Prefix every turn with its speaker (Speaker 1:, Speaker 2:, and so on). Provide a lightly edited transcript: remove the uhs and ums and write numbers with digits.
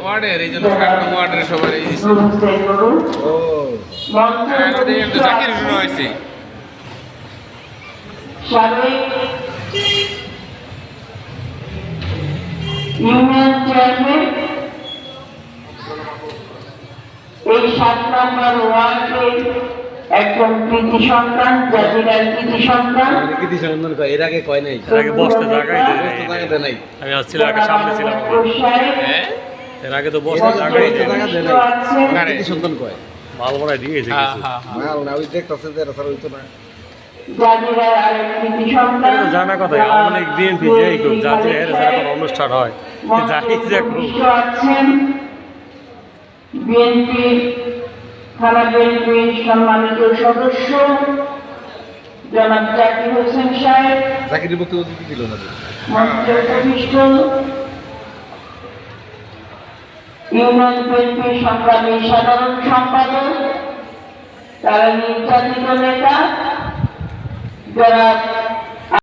Speaker 1: ওয়ার্ডের এই জন্য 7 নং ওয়ার্ডের সবার এই
Speaker 2: ও
Speaker 1: জাকির শুরু হয়েছে
Speaker 3: সাবেক ইউনিয়ন চেয়ারম্যান এই 7 নম্বর ওয়ার্ডের একজন কৃতি সন্তান, জাতির কৃতি সন্তান।
Speaker 2: কৃতি সন্তান কয়, এর আগে কয় নাই,
Speaker 4: এর আগে বসতে জায়গায়
Speaker 2: জায়গাতে নাই।
Speaker 4: আমি আসছিলাম আগে সামনে ছিলাম
Speaker 1: হ্যাঁ
Speaker 4: এর আগে তো বসতে জায়গায়
Speaker 2: জায়গা দেয় নাই, কৃতি সন্তান কয়।
Speaker 4: মাল বড়াই দিয়েছে
Speaker 1: হ্যাঁ
Speaker 4: কিছু
Speaker 1: হ্যাঁ
Speaker 2: মাল না, ওই দেখতেছে যে এরা ছাড়া হইতো না।
Speaker 3: জাতির আরেক কৃতি সন্তান।
Speaker 4: এটা তো জানা কথা অনেক বিএনপি যেই হোক জাতীয় হেরে যারা কোনো অনুষ্ঠান হয় যাই যে
Speaker 3: উপস্থিত আছেন বিএনপি থানা বিএনপির সম্মানিত সদস্য জনাব জাকির হোসেন সাহেব,
Speaker 2: জাকিরের বক্তব্য দিতে দিল না।
Speaker 3: মঞ্চে উপবিষ্ট ইউনিয়ন বিএনপির সংগ্রামী সাধারণ সম্পাদক, তারা নির্যাতিত নেতা জনাব